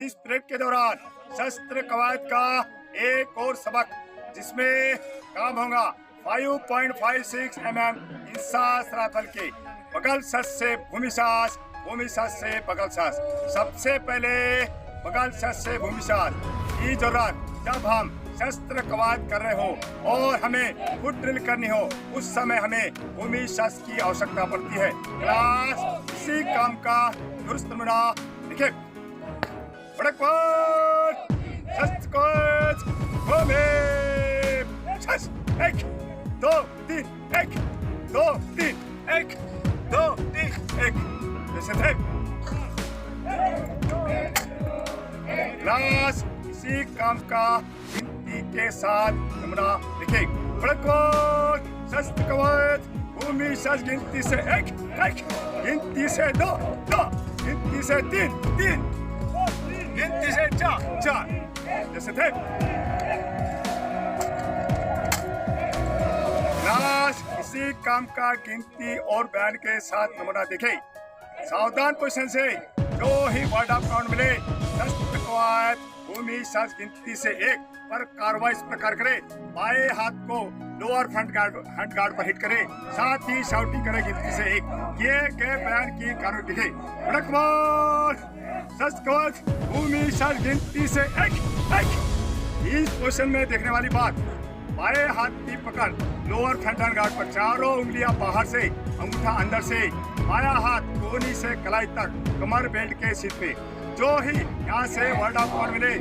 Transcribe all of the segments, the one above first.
इस परेड के दौरान शस्त्र कवायद का एक और सबक जिसमें काम होगा 5.56 इंसास राइफल के बगल शस्त्र से भूमि शस्त्र से बगल शस्त्र। सबसे पहले बगल शस्त्र से भूमि शस्त्र। इस दौरान जब हम शस्त्र कवायद कर रहे हो और हमें फुट ड्रिल करनी हो उस समय हमें भूमि शस्त्र की आवश्यकता पड़ती है। क्लास इसी काम का दुरुस्त नमूना देखिए। शस्त्र कवच भूमि शस्त्र 1 2 3 1 2 3 1 2 3 1 जैसे थे। क्लास इसी काम का गिनती के साथ नमूना देखिए। शस्त्र कवच भूमि शस्त्र गिनती से 1 1 गिनती से 2 2 गिनती से 3 3 गिनती से 4 4 जैसे थे। क्लास इसी काम का गिनती और बयान के साथ नमूना देखें। सावधान पोजीशन से जो ही वर्ड ऑफ काउंट मिले शस्त्र कवायद भूमि शस्त्र गिनती से 1 पर कार्रवाई इस प्रकार करे। बाएं हाथ को लोअर फ्रंट गार्ड पर हिट करे, साथ ही शाउटिंग करे गिनती से 1। ये के बयान की कार्रवाई दिखे। शस्त्र कवच भूमि शस्त्र गिनती से 1 1। इस पोजीशन में देखने वाली बात, बाएं हाथ की पकड़ लोअर फ्रंट गार्ड पर, चारों उंगलियां बाहर से, अंगूठा अंदर से, बायां हाथ कोहनी से कलाई तक कमर बेल्ट के सिर पे। जो ही यहाँ से वर्ड ऑफ काउंट मिले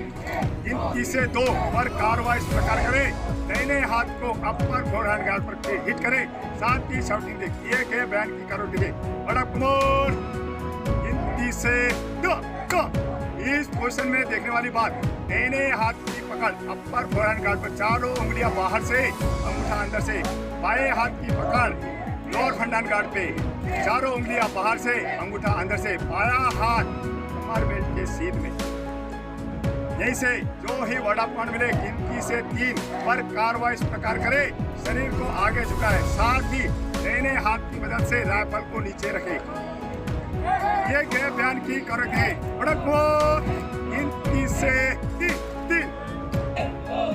गिनती से 2 पर कार्रवाई इस प्रकार करे। दाहिने हाथ को अपर फोरहैंड गार्ड पर हिट करे, साथ ही शाउटिंग देखिए के बयान की कार्रवाई दिखे। वर्ड ऑफ काउंट गिनती से 2 2। इस पोजीशन में देखने वाली बात, दाहिने हाथ की पकड़ अपर फोरहैंड गार्ड पर, चारों उंगलियां बाहर से, अंगूठा अंदर से, बाएं हाथ की पकड़ लोअर फ्रंट गार्ड पे, चारों उंगलियां बाहर से, अंगूठा अंदर से, बायां हाथ कमर बेल्ट के सीध में। यहीं से जो ही वर्ड ऑफ काउंट मिले गिनती से 3 पर कार्रवाई इस प्रकार करे। शरीर को आगे झुकाए, साथ ही दाहिने हाथ की मदद से राइफल को नीचे रखे। ये गए बयान की करक है। गिनती से 3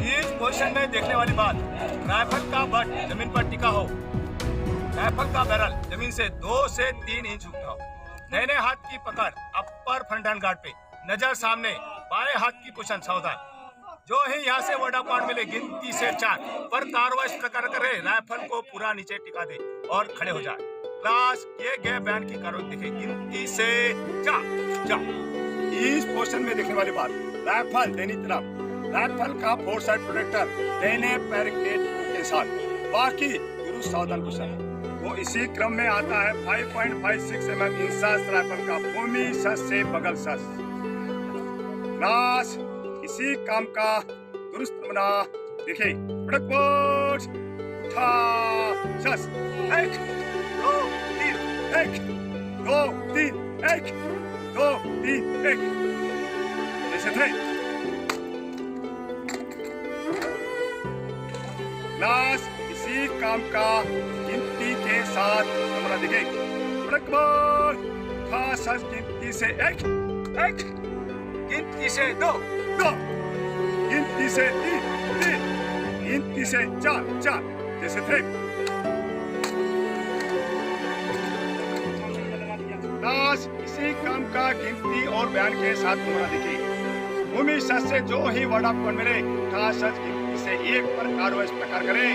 इस पोजीशन में देखने वाली बात, राइफल का बट जमीन पर टिका हो, राइफल का बैरल जमीन से 2 से 3 इंच ऊपर हो, दाहिने हाथ की पकड़ अपर फ्रंट हैंड गार्ड पे, नजर सामने, बाएं हाथ की पोजीशन सावधान। जो ही यहाँ से वर्ड ऑफ काउंट मिले गिनती से 4 पर कार्रवाई इस प्रकार करे, राइफल को पूरा नीचे टिका दे और खड़े हो जाए। क्लास ये गए बयान की कार्रवाई देखे। गिनती से 4 इस पोजीशन में देखने वाली बात, राइफल दाहिनी तरफ, राइफल का 4 साइड प्रोटेक्टर दाहिने पैर के साथ, बाकी दुरुस्त सावधान पोजीशन। वो इसी क्रम में आता है 5.56 इंसास राइफल का भूमि शस्त्र से बगल शस्त्र। क्लास इसी काम का दुरुस्त नमूना देखे। उठा शस्त्र 1 2 3 1 2 3 1 2 3 1 जैसे थे। क्लास इसी काम का गिनती के साथ नमूना दिखे। गिनती से 1 1 गिनती से 2 2 गिनती से 3 3 गिनती से 4 4 जैसे थे। क्लास इसी काम का गिनती और बयान के साथ नमूना दिखे। भूमि शस्त्र से जो ही वर्ड ऑफ काउंट मिले शस्त्र गिनती से 1 पर कार्रवाई इस प्रकार करे।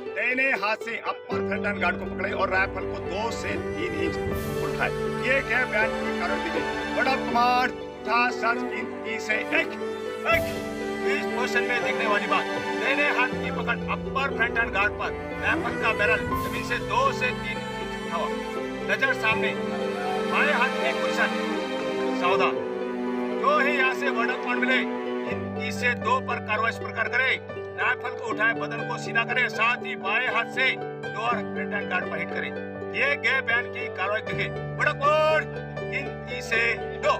दाहिने हाथ से अपर फ्रंट हैंड गार्ड को पकड़े और राइफल को 2 से 3 इंच उठाए। ये क्या बयान की कार्रवाई दिखे। वर्ड ऑफ कमांड शस्त्र गिनती से 1 1। इस पोजीशन में देखने वाली बात, दाहिने हाथ की पकड़ अपर फ्रंट हैंड गार्ड पर, राइफल का बैरल जमीन से 2 से 3 इंच उठा हुआ, नजर सामने, बाएं हाथ की पोजीशन सावधान। जो ही यहाँ से वर्ड ऑफ काउंट मिले गिनती से 2 पर कार्रवाई इस प्रकार करे। राइफल को उठाए, बदन को सीधा करे, साथ ही बाएं हाथ से लोअर फ्रंट हैंड गार्ड पर हिट करे। ये गए बयान की कार्रवाई देखे। गिनती से 2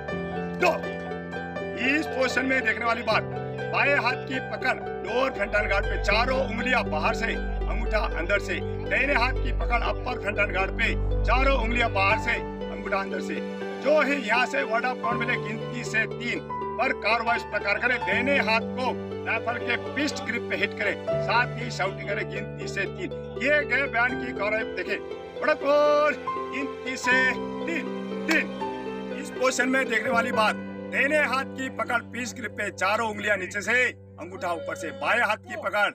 2। इस पोजीशन में देखने वाली बात, बाएं हाथ की पकड़ लोअर फ्रंट हैंड गार्ड पे, चारों उंगलियां बाहर से, अंगूठा अंदर से, दाहिने हाथ की पकड़ अपर फ्रंट हैंड गार्ड पे, चारों उंगलियां बाहर से, अंगूठा अंदर से। जो ही यहाँ से वर्ड ऑफ काउंट मिले गिनती से 3 पर कार्रवाई इस प्रकार करे, देने हाथ को राइफल के पिस्ट ग्रिप पे हिट करे, साथ ही शाउटिंग करे गिनती से 3। ये गए बयान की कार्रवाई देखे, बड़क और गिनती से 3। इस पोजीशन में देखने वाली बात, देने हाथ की पकड़ पिस्ट ग्रिप पे, चारों उंगलियां नीचे से, अंगूठा ऊपर से। बाएं हाथ की पकड़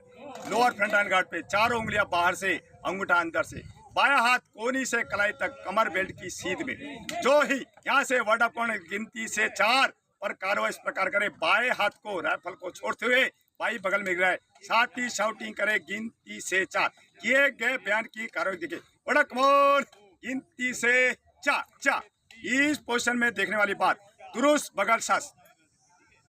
लोअर फ्रंट हैंड गार्ड पे, चारों उंगलियां बाहर से, अंगूठा अंदर से। बायां हाथ कोहनी से कलाई तक कमर बेल्ट की सीध में। जो ही यहाँ से वर्ड अप गिनती से 4 पर कार्रवाई इस प्रकार करे, बाएं हाथ को राइफल को छोड़ते हुए बाई बगल में गिराए, साथ ही शाउटिंग करे गिनती से 4। किए गए बयान की कार्रवाई देखे, बड़क मोर गिनती से 4। इस पोजीशन में देखने वाली बात, दुरुस्त बगल शस्त्र